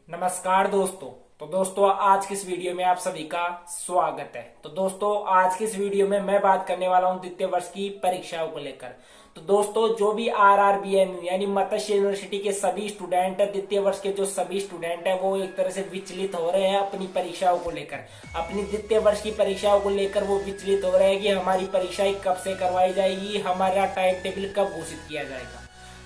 नमस्कार दोस्तों। तो दोस्तों आज की इस वीडियो में आप सभी का स्वागत है। तो दोस्तों आज की इस वीडियो में मैं बात करने वाला हूं द्वितीय वर्ष की परीक्षाओं को लेकर। तो दोस्तों जो भी आरआरबीएमयू यानी मत्स्य यूनिवर्सिटी के सभी स्टूडेंट है, द्वितीय वर्ष के जो सभी स्टूडेंट है वो एक तरह से विचलित हो रहे हैं अपनी परीक्षाओं को लेकर। अपनी द्वितीय वर्ष की परीक्षाओं को लेकर वो विचलित हो रहे हैं कि हमारी परीक्षाएं कब से करवाई जाएगी, हमारा टाइम टेबल कब घोषित किया जाएगा।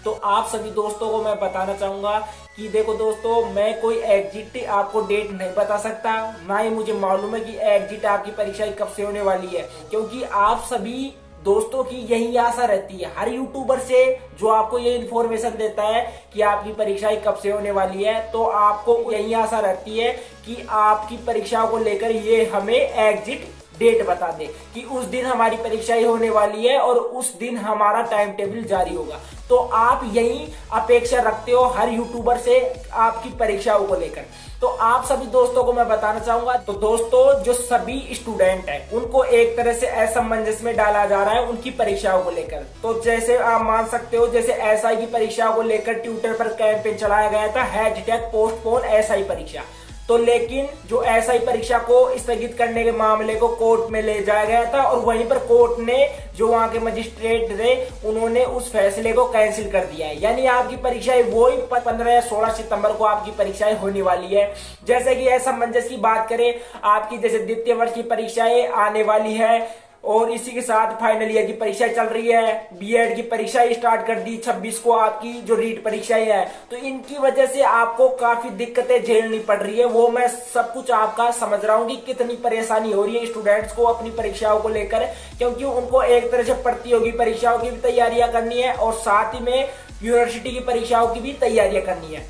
तो आप सभी दोस्तों को मैं बताना चाहूंगा कि देखो दोस्तों, मैं कोई एग्जिट आपको डेट नहीं बता सकता, ना ही मुझे मालूम है कि एग्जिट आपकी परीक्षा कब से होने वाली है, क्योंकि आप सभी दोस्तों की यही आशा रहती है। हर यूट्यूबर से जो आपको ये इन्फॉर्मेशन देता है कि आपकी परीक्षाएं कब से होने वाली है, तो आपको यही आशा रहती है कि आपकी परीक्षाओं को लेकर ये हमें एग्जिट डेट बता दे कि उस दिन हमारी परीक्षाएं होने वाली है और उस दिन हमारा टाइम टेबल जारी होगा। तो आप यही अपेक्षा रखते हो हर यूट्यूबर से आपकी परीक्षाओं को लेकर। तो आप सभी दोस्तों को मैं बताना चाहूंगा, तो दोस्तों जो सभी स्टूडेंट हैं उनको एक तरह से असमंजस में डाला जा रहा है उनकी परीक्षाओं को लेकर। तो जैसे आप मान सकते हो, जैसे एसआई की परीक्षाओं को लेकर ट्विटर पर कैंपेन चलाया गया था #पोस्टपोन एसआई परीक्षा। तो लेकिन जो एसआई परीक्षा को स्थगित करने के मामले को कोर्ट में ले जाया गया था और वहीं पर कोर्ट ने, जो वहां के मजिस्ट्रेट थे, उन्होंने उस फैसले को कैंसिल कर दिया है। यानी आपकी परीक्षाएं वही 15 या 16 सितंबर को आपकी परीक्षाएं होने वाली है। जैसे कि असमंजस की बात करें, आपकी जैसे द्वितीय वर्ष की परीक्षाएं आने वाली है और इसी के साथ फाइनल ईयर की परीक्षा चल रही है, बीएड की परीक्षा स्टार्ट कर दी 26 को आपकी जो रीट परीक्षाएं है। तो इनकी वजह से आपको काफी दिक्कतें झेलनी पड़ रही है। वो मैं सब कुछ आपका समझ रहा हूँ कि कितनी परेशानी हो रही है स्टूडेंट्स को अपनी परीक्षाओं को लेकर, क्योंकि उनको एक तरह से प्रतियोगी परीक्षाओं की भी तैयारियां करनी है और साथ ही में यूनिवर्सिटी की परीक्षाओं की भी तैयारियां करनी है।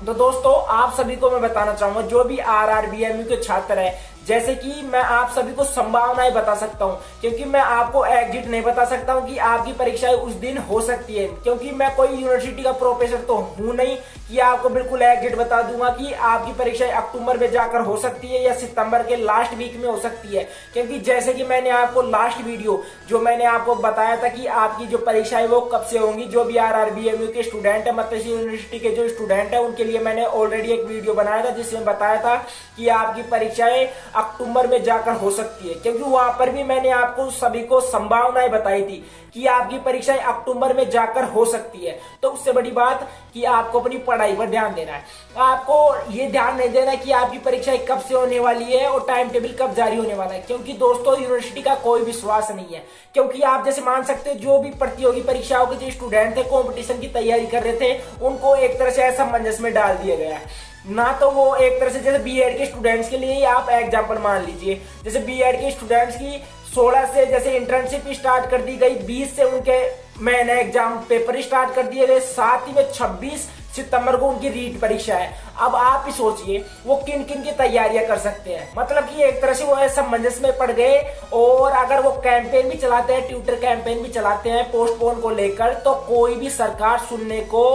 तो दोस्तों आप सभी को मैं बताना चाहूंगा, जो भी आरआरबीएमयू के छात्र है, जैसे कि मैं आप सभी को संभावनाएं बता सकता हूं, क्योंकि मैं आपको एग्जिट नहीं बता सकता हूं कि आपकी परीक्षाएं उस दिन हो सकती है, क्योंकि मैं कोई यूनिवर्सिटी का प्रोफेसर तो हूं नहीं कि आपको बिल्कुल एग्जिट बता दूंगा कि आपकी परीक्षाएं अक्टूबर में जाकर हो सकती है या सितंबर के लास्ट वीक में हो सकती है। क्योंकि जैसे कि मैंने आपको लास्ट वीडियो जो मैंने आपको बताया था कि आपकी जो परीक्षाएं वो कब से होंगी, जो भी आरआरबीएमयू के स्टूडेंट है, मत्स्य यूनिवर्सिटी के जो स्टूडेंट है, उनके लिए मैंने ऑलरेडी एक वीडियो बनाया था जिसमें बताया था कि आपकी परीक्षाएं अक्टूबर में जाकर हो सकती है। क्योंकि वहां पर भी मैंने आपको सभी को संभावनाएं बताई थी कि आपकी परीक्षाएं अक्टूबर में जाकर हो सकती है। तो उससे बड़ी बात कि आपको अपनी पढ़ाई पर ध्यान देना है। आपको ये ध्यान नहीं देना कि आपकी परीक्षाएं कब से होने वाली है और टाइम टेबल कब जारी होने वाला है, क्योंकि दोस्तों यूनिवर्सिटी का कोई विश्वास नहीं है। क्योंकि आप जैसे मान सकते हो, जो भी प्रतियोगी परीक्षाओं के जो स्टूडेंट थे, कॉम्पिटिशन की तैयारी कर रहे थे, उनको एक तरह से असमंजस में डाल दिया गया है। ना तो वो एक तरह से, जैसे बीएड के स्टूडेंट्स के लिए आप एग्जांपल मान लीजिए, जैसे बीएड के स्टूडेंट्स की 16 से जैसे इंटर्नशिप स्टार्ट कर दी गई, 20 से उनके मेन एग्जाम पेपर स्टार्ट कर दिए गए, साथ ही में 26 सितंबर को उनकी रीट परीक्षा है। अब आप ही सोचिए वो किन किन की तैयारियां कर सकते हैं। मतलब कि एक तरह से वो असमंजस में पड़ गए। और अगर वो कैंपेन भी चलाते हैं, ट्विटर कैंपेन भी चलाते हैं पोस्टपोन को लेकर, तो कोई भी सरकार सुनने को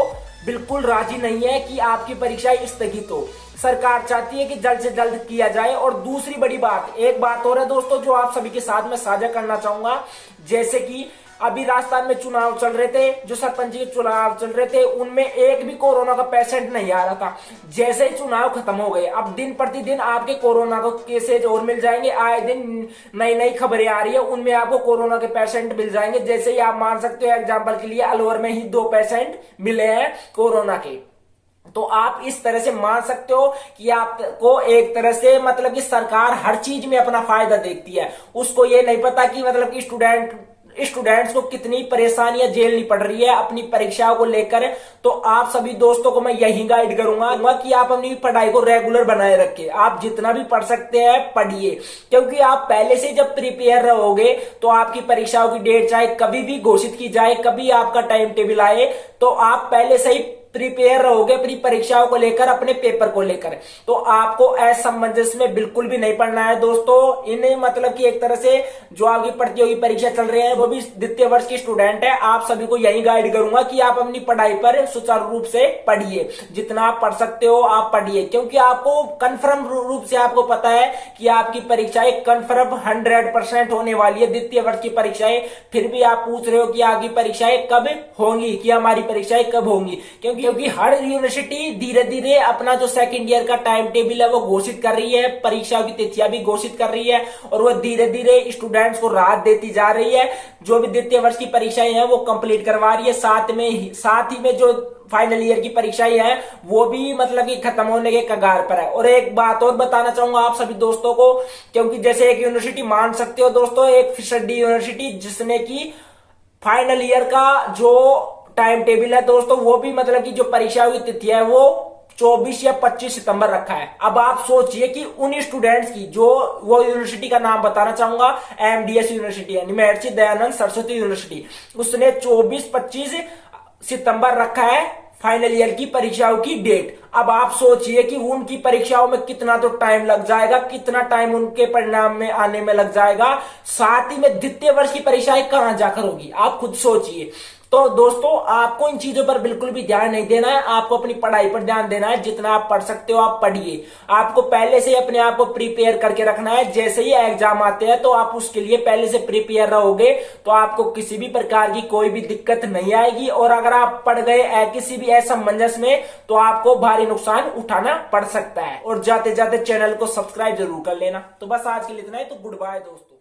बिल्कुल राजी नहीं है कि आपकी परीक्षाएं स्थगित हो। सरकार चाहती है कि जल्द से जल्द किया जाए। और दूसरी बड़ी बात, एक बात और है दोस्तों जो आप सभी के साथ में साझा करना चाहूंगा। जैसे कि अभी राजस्थान में चुनाव चल रहे थे, जो सरपंच के चुनाव चल रहे थे, उनमें एक भी कोरोना का पेशेंट नहीं आ रहा था। जैसे ही चुनाव खत्म हो गए, अब दिन प्रतिदिन आपके कोरोना के केसेज और मिल जाएंगे। आए दिन नई नई खबरें आ रही है, उनमें आपको कोरोना के पेशेंट मिल जाएंगे। जैसे ही आप मान सकते हो, एग्जाम्पल के लिए अलवर में ही 2 पेशेंट मिले हैं कोरोना के। तो आप इस तरह से मान सकते हो कि आपको एक तरह से, मतलब कि सरकार हर चीज में अपना फायदा देखती है। उसको ये नहीं पता कि मतलब कि स्टूडेंट्स को कितनी परेशानियां झेलनी पड़ रही है अपनी परीक्षाओं को लेकर। तो आप सभी दोस्तों को मैं यही गाइड करूंगा कि आप अपनी पढ़ाई को रेगुलर बनाए रखें। आप जितना भी पढ़ सकते हैं पढ़िए, क्योंकि आप पहले से जब प्रिपेयर रहोगे तो आपकी परीक्षाओं की डेट चाहे कभी भी घोषित की जाए, कभी आपका टाइम टेबल आए, तो आप पहले से ही प्रिपेयर रहोगे अपनी परीक्षाओं को लेकर, अपने पेपर को लेकर। तो आपको असमंजस में बिल्कुल भी नहीं पड़ना है दोस्तों। इन्हें मतलब कि एक तरह से जो आपकी प्रतियोगी परीक्षा चल रही है, वो भी द्वितीय वर्ष की स्टूडेंट है, आप सभी को यही गाइड करूंगा कि आप अपनी पढ़ाई पर सुचारू रूप से पढ़िए। जितना आप पढ़ सकते हो आप पढ़िए, क्योंकि आपको कन्फर्म रूप से आपको पता है कि आपकी परीक्षाएं कन्फर्म 100% होने वाली है, द्वितीय वर्ष की परीक्षाएं। फिर भी आप पूछ रहे हो कि आपकी परीक्षाएं कब होंगी, कि हमारी परीक्षाएं कब होंगी, क्योंकि क्योंकि हर यूनिवर्सिटी धीरे धीरे अपना जो सेकंड ईयर का टाइम टेबल है वो घोषित कर रही है, परीक्षाओं की तिथियां भी घोषित कर रही है और वो धीरे धीरे स्टूडेंट्स को राहत देती जा रही है। जो भी द्वितीय वर्ष की परीक्षाएं हैं वो कंप्लीट करवा रही है, साथ ही में जो फाइनल ईयर की परीक्षाएं हैं वो भी मतलब कि खत्म होने के कगार पर है। और एक बात और बताना चाहूंगा आप सभी दोस्तों को, क्योंकि जैसे एक यूनिवर्सिटी मान सकते हो दोस्तों, एक फिशरडी यूनिवर्सिटी जिसने की फाइनल ईयर का जो टाइम टेबल है दोस्तों, वो भी मतलब कि जो परीक्षाओं की तिथि है वो 24 या 25 सितंबर रखा है। अब आप सोचिए कि उन स्टूडेंट्स की, जो वो यूनिवर्सिटी का नाम बताना चाहूंगा, एमडीएस यूनिवर्सिटी यानी महर्षि दयानंद सरस्वती यूनिवर्सिटी, उसने 24-25 सितंबर रखा है फाइनल ईयर की परीक्षाओं की डेट। अब आप सोचिए कि उनकी परीक्षाओं में कितना तो टाइम लग जाएगा, कितना टाइम उनके परिणाम में आने में लग जाएगा, साथ ही में द्वितीय वर्ष की परीक्षाएं कहां जाकर होगी, आप खुद सोचिए। तो दोस्तों आपको इन चीजों पर बिल्कुल भी ध्यान नहीं देना है, आपको अपनी पढ़ाई पर ध्यान देना है। जितना आप पढ़ सकते हो आप पढ़िए, आपको पहले से अपने आप को प्रिपेयर करके रखना है। जैसे ही एग्जाम आते हैं तो आप उसके लिए पहले से प्रिपेयर रहोगे तो आपको किसी भी प्रकार की कोई भी दिक्कत नहीं आएगी। और अगर आप पढ़ गए किसी भी असमंजस में तो आपको भारी नुकसान उठाना पड़ सकता है। और जाते जाते चैनल को सब्सक्राइब जरूर कर लेना। तो बस आज के लिए इतना ही, तो गुड बाय दोस्तों।